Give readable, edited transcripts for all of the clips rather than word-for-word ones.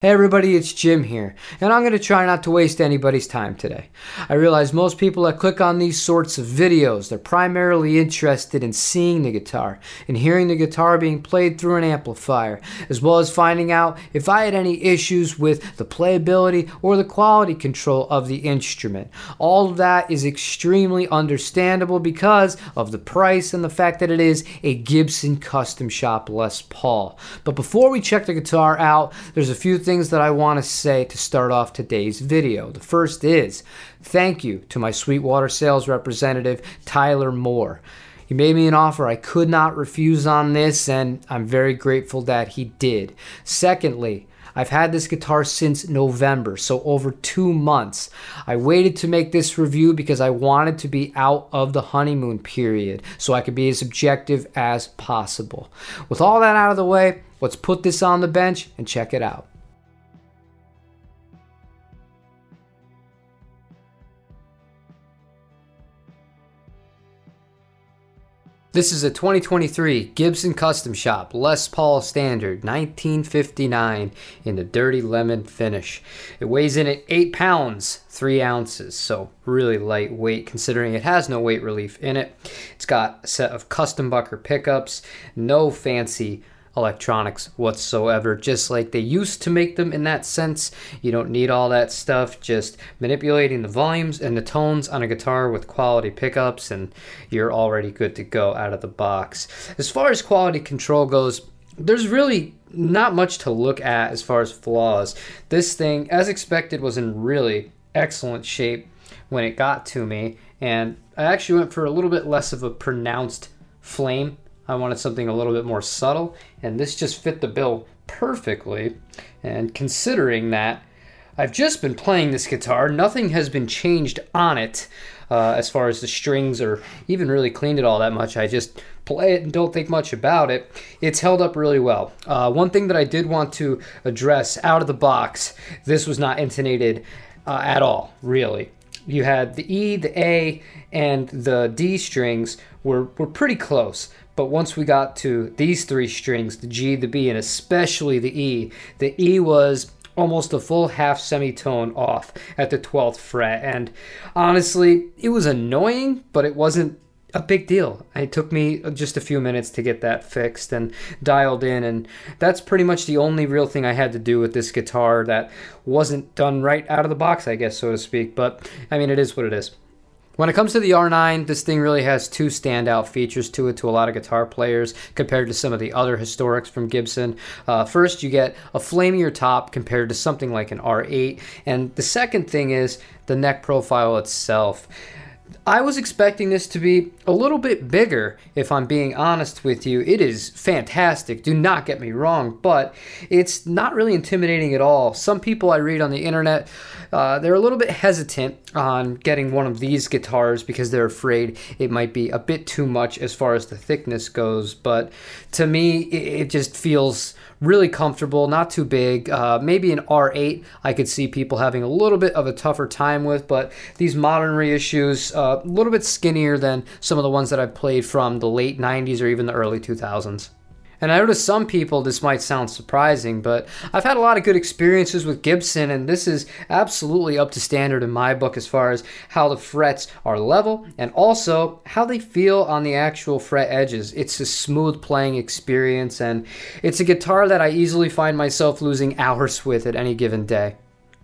Hey everybody, it's Jim here, and I'm going to try not to waste anybody's time today. I realize most people that click on these sorts of videos, they're primarily interested in seeing the guitar and hearing the guitar being played through an amplifier, as well as finding out if I had any issues with the playability or the quality control of the instrument. All of that is extremely understandable because of the price and the fact that it is a Gibson custom shop Les Paul. But before we check the guitar out, there's a few things that I want to say to start off today's video. The first is thank you to my Sweetwater sales representative, Tyler Moore. He made me an offer I could not refuse on this, and I'm very grateful that he did. Secondly, I've had this guitar since November, so over 2 months. I waited to make this review because I wanted to be out of the honeymoon period so I could be as objective as possible. With all that out of the way, let's put this on the bench and check it out. This is a 2023 Gibson Custom Shop Les Paul Standard 1959 in the dirty lemon finish. It weighs in at 8 pounds, 3 ounces, so really lightweight considering it has no weight relief in it. It's got a set of custom bucker pickups, no fancy electronics whatsoever, just like they used to make them in that sense. You don't need all that stuff, just manipulating the volumes and the tones on a guitar with quality pickups and you're already good to go out of the box. As far as quality control goes, there's really not much to look at as far as flaws. This thing, as expected, was in really excellent shape when it got to me, and I actually went for a little bit less of a pronounced flame. I wanted something a little bit more subtle, and this just fit the bill perfectly. And considering that I've just been playing this guitar, nothing has been changed on it as far as the strings or even really cleaned it all that much. I just play it and don't think much about it. It's held up really well. One thing that I did want to address out of the box, this was not intonated at all, really. You had the E, the A, and the D strings were pretty close. But once we got to these 3 strings, the G, the B, and especially the E was almost a full half semitone off at the 12th fret. And honestly, it was annoying, but it wasn't a big deal. It took me just a few minutes to get that fixed and dialed in, and that's pretty much the only real thing I had to do with this guitar that wasn't done right out of the box, I guess, so to speak. But I mean, it is what it is. When it comes to the R9, this thing really has 2 standout features to it to a lot of guitar players compared to some of the other historics from Gibson. First, you get a flamier top compared to something like an R8, and the second thing is the neck profile itself. I was expecting this to be a little bit bigger, if I'm being honest with you. It is fantastic, do not get me wrong, but it's not really intimidating at all. Some people I read on the internet, they're a little bit hesitant on getting one of these guitars because they're afraid it might be a bit too much as far as the thickness goes, but to me, it just feels really comfortable, not too big. Maybe an R8 I could see people having a little bit of a tougher time with, but these modern reissues, a little bit skinnier than some of the ones that I've played from the late 90s or even the early 2000s. And I know to some people this might sound surprising, but I've had a lot of good experiences with Gibson, and this is absolutely up to standard in my book as far as how the frets are level and also how they feel on the actual fret edges. It's a smooth playing experience, and it's a guitar that I easily find myself losing hours with at any given day.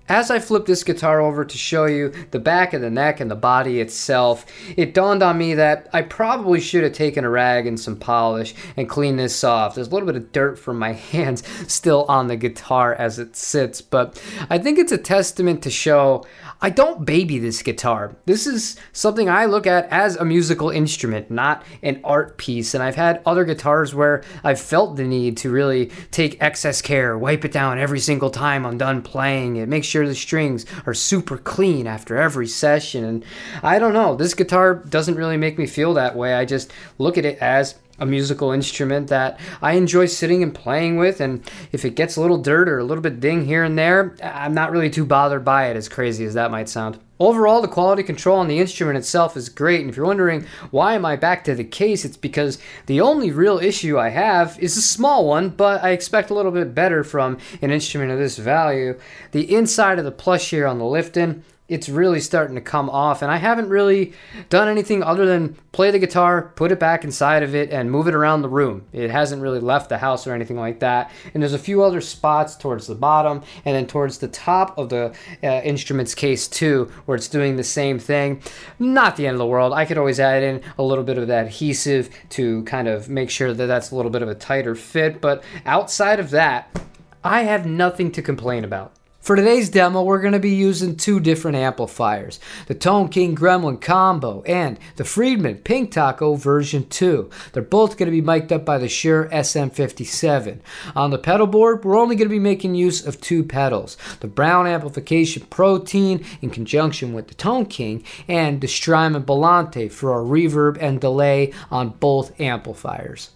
As I flip this guitar over to show you the back of the neck and the body itself, it dawned on me that I probably should have taken a rag and some polish and cleaned this off. There's a little bit of dirt from my hands still on the guitar as it sits, but I think it's a testament to show I don't baby this guitar. This is something I look at as a musical instrument, not an art piece, and I've had other guitars where I've felt the need to really take excess care, wipe it down every single time I'm done playing it, make sure the strings are super clean after every session, and I don't know, this guitar doesn't really make me feel that way. I just look at it as a musical instrument that I enjoy sitting and playing with, and if it gets a little dirt or a little bit ding here and there, I'm not really too bothered by it, as crazy as that might sound. Overall, the quality control on the instrument itself is great, and if you're wondering why am I back to the case, it's because the only real issue I have is a small one, but I expect a little bit better from an instrument of this value. The inside of the plush here on the lift-in, it's really starting to come off, and I haven't really done anything other than play the guitar, put it back inside of it, and move it around the room. It hasn't really left the house or anything like that. And there's a few other spots towards the bottom and then towards the top of the instrument's case too, where it's doing the same thing. Not the end of the world. I could always add in a little bit of that adhesive to kind of make sure that that's a little bit of a tighter fit, but outside of that, I have nothing to complain about. For today's demo, we're going to be using two different amplifiers, the Tone King Gremlin Combo and the Friedman Pink Taco version 2. They're both going to be mic'd up by the Shure SM57. On the pedal board, we're only going to be making use of two pedals, the Brown Amplification Protein in conjunction with the Tone King and the Strymon Volante for our reverb and delay on both amplifiers.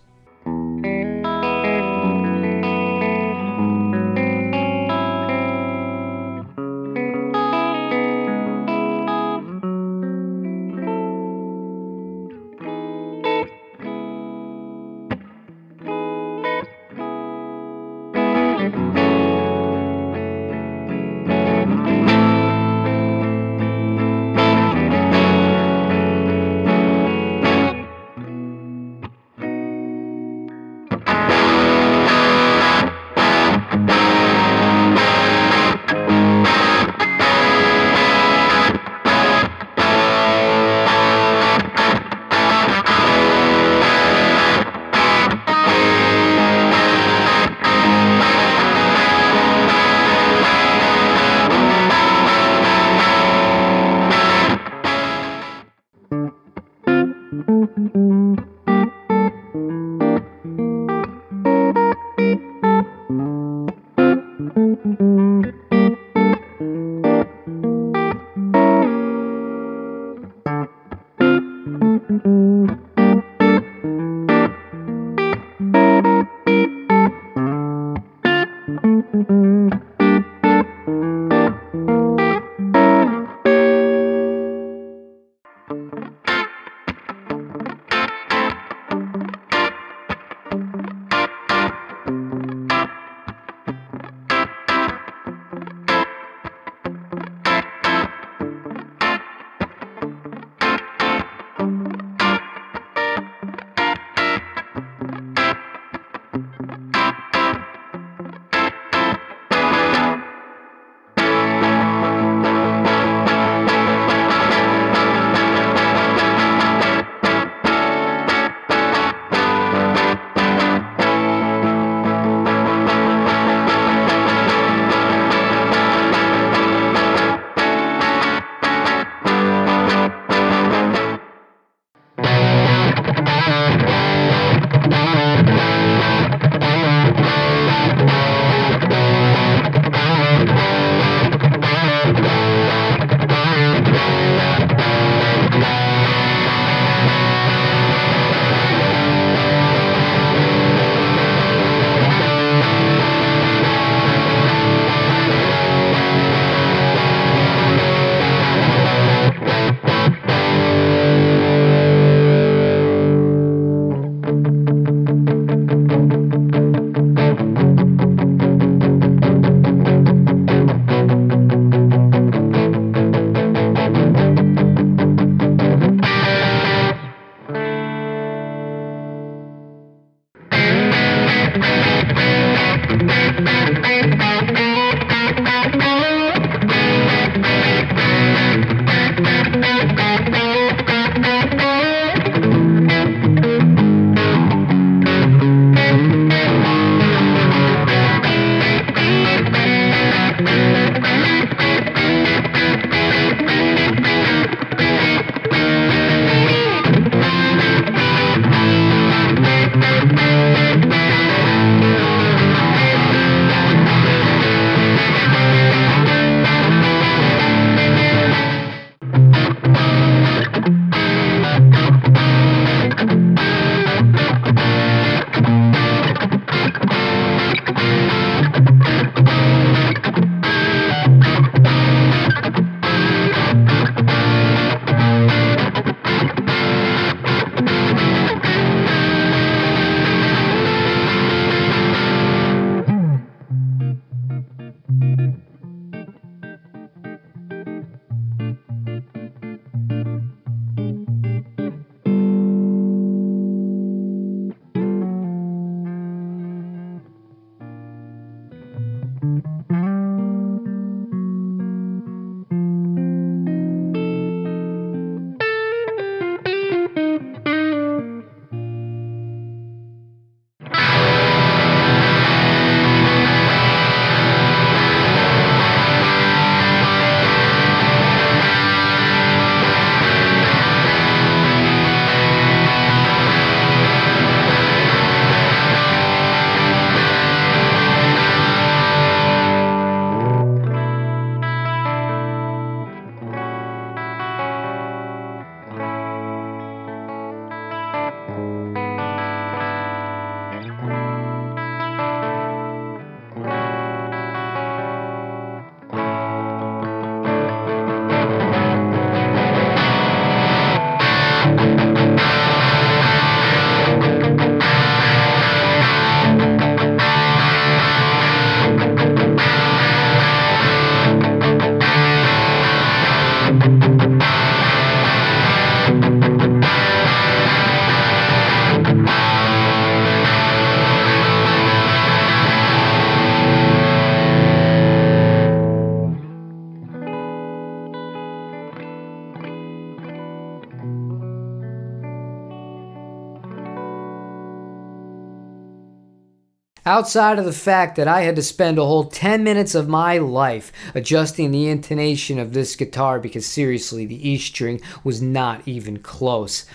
Outside of the fact that I had to spend a whole 10 minutes of my life adjusting the intonation of this guitar because seriously, the E string was not even close,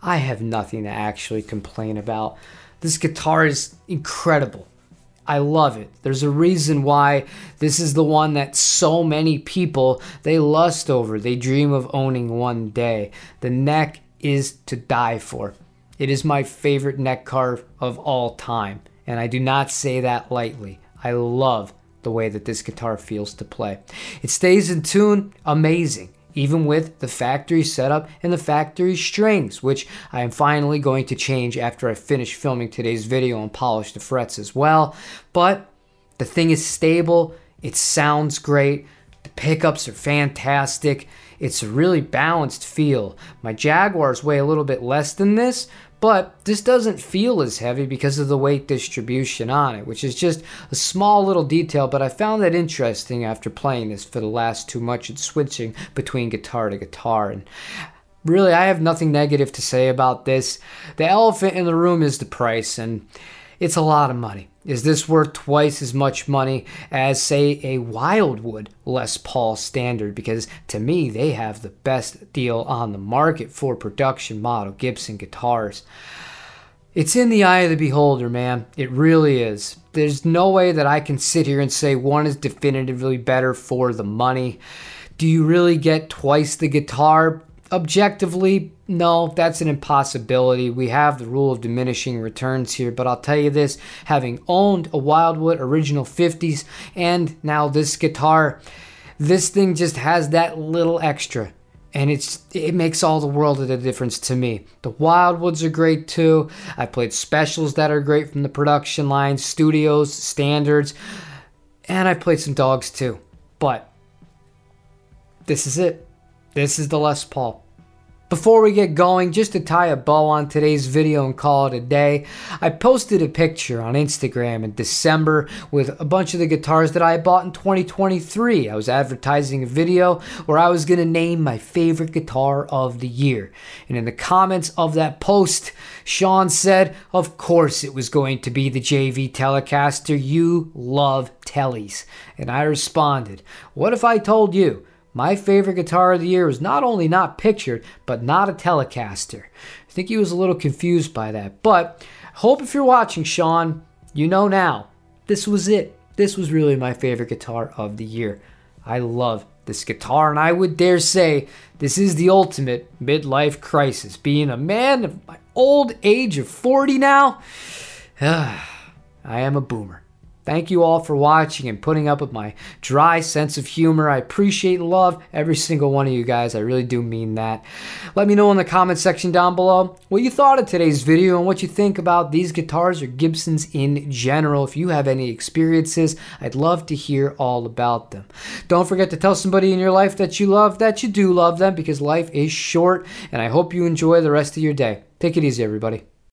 I have nothing to actually complain about. This guitar is incredible. I love it. There's a reason why this is the one that so many people, they lust over. They dream of owning one day. The neck is to die for. It is my favorite neck carve of all time. And I do not say that lightly. I love the way that this guitar feels to play. It stays in tune, amazing. Even with the factory setup and the factory strings, which I am finally going to change after I finish filming today's video and polish the frets as well. But the thing is stable, it sounds great, the pickups are fantastic, it's a really balanced feel. My Jaguars weigh a little bit less than this, but this doesn't feel as heavy because of the weight distribution on it, which is just a small little detail, but I found that interesting after playing this for the last 2 months and switching between guitar to guitar. And really, I have nothing negative to say about this. The elephant in the room is the price, and it's a lot of money. Is this worth twice as much money as, say, a Wildwood Les Paul Standard? Because to me, they have the best deal on the market for production model Gibson guitars. It's in the eye of the beholder, man. It really is. There's no way that I can sit here and say one is definitively better for the money. Do you really get twice the guitar? Objectively, no, that's an impossibility. We have the rule of diminishing returns here, but I'll tell you this, having owned a Wildwood original 50s and now this guitar, this thing just has that little extra, and it makes all the world of the difference to me. The Wildwoods are great too. I played specials that are great from the production line, studios, standards, and I've played some dogs too. But this is it. This is the Les Paul. Before we get going, just to tie a bow on today's video and call it a day, I posted a picture on Instagram in December with a bunch of the guitars that I bought in 2023. I was advertising a video where I was going to name my favorite guitar of the year. And in the comments of that post, Sean said, of course it was going to be the JV Telecaster. You love tellies. And I responded, what if I told you my favorite guitar of the year was not only not pictured, but not a Telecaster? I think he was a little confused by that. But hope if you're watching, Sean, you know now, this was it. This was really my favorite guitar of the year. I love this guitar, and I would dare say this is the ultimate midlife crisis. Being a man of my old age of 40 now, I am a boomer. Thank you all for watching and putting up with my dry sense of humor. I appreciate and love every single one of you guys. I really do mean that. Let me know in the comment section down below what you thought of today's video and what you think about these guitars or Gibsons in general. If you have any experiences, I'd love to hear all about them. Don't forget to tell somebody in your life that you do love them, because life is short, and I hope you enjoy the rest of your day. Take it easy, everybody.